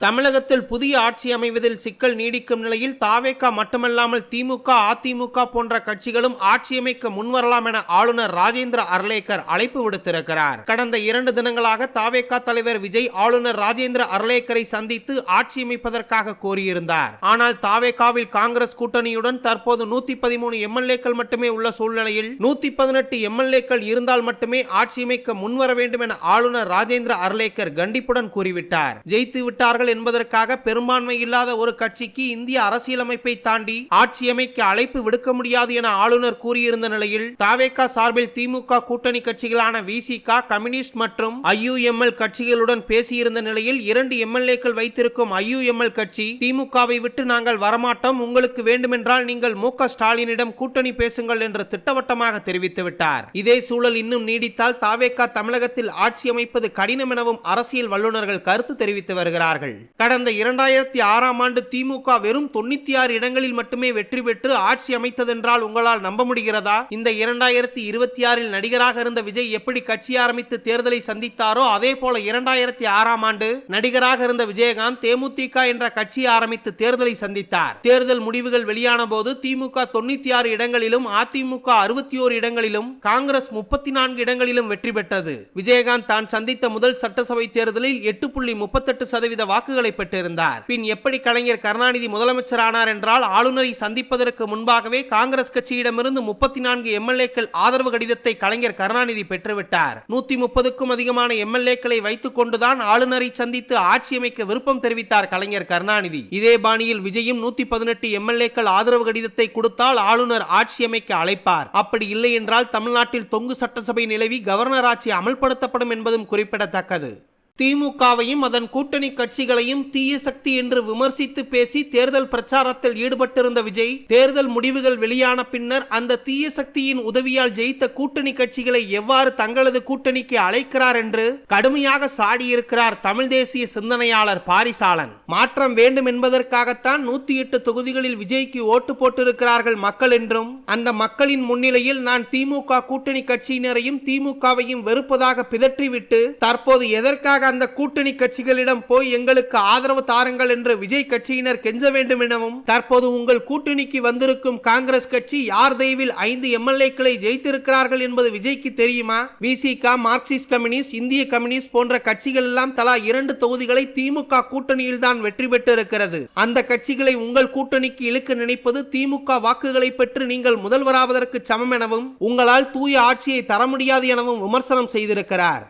தமிழகத்தில் புதிய ஆட்சி அமைவதில் சிக்கல் நீடிக்கும் நிலையில் தாவேகா மட்டுமல்லாமல் திமுக, அதிமுக போன்ற கட்சிகளும் ஆட்சியமைக்க முன்வரலாம் என ஆளுநர் ராஜேந்திர அர்லேக்கர் அழைப்பு விடுத்திருக்கிறார். கடந்த 2 தினங்களாக தாவேகா தலைவர் விஜய் ஆளுநர் ராஜேந்திர அர்லேக்கரை சந்தித்து ஆட்சியமைப்பதற்காக கோரியிருந்தார். ஆனால் தாவேகாவில் காங்கிரஸ் கூட்டணியுடன் தற்போது 113 எம்எல்ஏக்கள் மட்டுமே உள்ள சூழ்நிலையில் 118 எம்எல்ஏக்கள் இருந்தால் மட்டுமே ஆட்சியமைக்க முன்வர வேண்டும் என ஆளுநர் ராஜேந்திர அர்லேக்கர் கண்டிப்புடன் கூறிவிட்டார். ஜெயித்து விட்டார்கள் என்பதற்காக பெரும்பான்மை இல்லாத ஒரு கட்சிக்கு இந்திய அரசியலமைப்பை தாண்டி ஆட்சியமைக்க அழைப்பு விடுக்க முடியாது என ஆளுநர் கூறியிருந்த நிலையில் தாவேகா சார்பில் திமுக கூட்டணி கட்சிகளான விசிக, கம்யூனிஸ்ட் மற்றும் ஐயுஎம்எல் கட்சிகளுடன் பேசியிருந்த நிலையில் 2 எம்எல்ஏக்கள் வைத்திருக்கும் ஐயுஎம்எல் கட்சி திமுகவை விட்டு நாங்கள் வரமாட்டோம், உங்களுக்கு வேண்டுமென்றால் நீங்கள் மு.க. ஸ்டாலினிடம் கூட்டணி பேசுங்கள் என்று திட்டவட்டமாக தெரிவித்துவிட்டார். இதே சூழல் இன்னும் நீடித்தால் தாவேகா தமிழகத்தில் ஆட்சி அமைப்பது கடினம் எனவும் அரசியல் வல்லுநர்கள் கருத்து தெரிவித்து வருகிறார்கள். கடந்த 2006ஆம் ஆண்டு திமுக வெறும் 96 இடங்களில் மட்டுமே வெற்றி பெற்று ஆட்சி அமைத்ததென்றால் உங்களால் நம்ப முடிகிறதா? இந்த 2026இல் நடிகராக இருந்த விஜய் எப்படி கட்சி ஆரம்பித்து தேர்தலை சந்தித்தாரோ அதே போல 2006ஆம் ஆண்டு நடிகராக இருந்த விஜயகாந்த் தேமுதிக என்ற கட்சி ஆரம்பித்து தேர்தலை சந்தித்தார். தேர்தல் முடிவுகள் வெளியான போது திமுக 96 இடங்களிலும், அதிமுக 61 இடங்களிலும், காங்கிரஸ் 34 இடங்களிலும் வெற்றி பெற்றது. விஜயகாந்த் தான் சந்தித்த முதல் சட்டசபை தேர்தலில் 8.38% வாக்குகளை பெற்றிருந்தார். பின் எப்படி கலைஞர் கருணாநிதி முதலமைச்சரானார் என்றால் ஆளுநரை சந்திப்பதற்கு முன்பாகவே காங்கிரஸ் கட்சியிடமிருந்து 34 எம்எல்ஏக்கள் ஆதரவு கடிதத்தை கலைஞர் கருணாநிதி பெற்றுவிட்டார். 130க்கும் அதிகமான எம்எல்ஏக்களை வைத்துக் கொண்டுதான் ஆளுநரை சந்தித்து ஆட்சியமைக்க விருப்பம் தெரிவித்தார் கலைஞர் கருணாநிதி. இதே பாணியில் விஜயும் 118 எம்எல்ஏக்கள் ஆதரவு கடிதத்தை கொடுத்தால் ஆளுநர் ஆட்சியமைக்க அழைப்பார். அப்படி இல்லை என்றால் தமிழ்நாட்டில் தொங்கு சட்டசபை நிலவி கவர்னர் ஆட்சி அமல்படுத்தப்படும் என்பதும் குறிப்பிடத்தக்கது. திமுகவையும் அதன் கூட்டணி கட்சிகளையும் தீய சக்தி என்று விமர்சித்து பேசி தேர்தல் பிரச்சாரத்தில் ஈடுபட்டிருந்த விஜய் தேர்தல் முடிவுகள் வெளியான பின்னர் அந்த தீய சக்தியின் உதவியால் ஜெயித்த கூட்டணி கட்சிகளை எவ்வாறு தங்களது கூட்டணிக்கு அழைக்கிறார் என்று கடுமையாக சாடியிருக்கிறார் தமிழ் தேசிய சிந்தனையாளர் பாரிசாலன். மாற்றம் வேண்டும் என்பதற்காகத்தான் 108 தொகுதிகளில் விஜய்க்கு ஓட்டு போட்டிருக்கிறார்கள் மக்கள் என்றும், அந்த மக்களின் முன்னிலையில் நான் திமுக கூட்டணி கட்சியினரையும் திமுகவையும் வெறுப்பதாக பிதற்றிவிட்டு தற்போது எதற்காக அந்த கூட்டணி கட்சிகளிடம் போய் எங்களுக்கு ஆதரவு தாருங்கள் என்று விஜய் கட்சியினர் கெஞ்ச வேண்டும் எனவும், தற்போது உங்கள் கூட்டணிக்கு வந்திருக்கும் காங்கிரஸ் கட்சி யார் தயவில் 5 எம்எல்ஏக்களை ஜெயித்திருக்கிறார்கள் என்பது விஜய்க்கு தெரியுமா? விசிக, மார்க்சிஸ்ட் கம்யூனிஸ்ட், இந்திய கம்யூனிஸ்ட் போன்ற கட்சிகள் எல்லாம் தலா 2 தொகுதிகளை திமுக கூட்டணியில் தான் வெற்றி பெற்றிருக்கிறது. அந்த கட்சிகளை உங்கள் கூட்டணிக்கு இழுக்க நினைப்பது திமுக வாக்குகளை பெற்று நீங்கள் முதல்வராவதற்கு சமம் எனவும், உங்களால் தூய ஆட்சியை தர முடியாது எனவும் விமர்சனம் செய்திருக்கிறார்.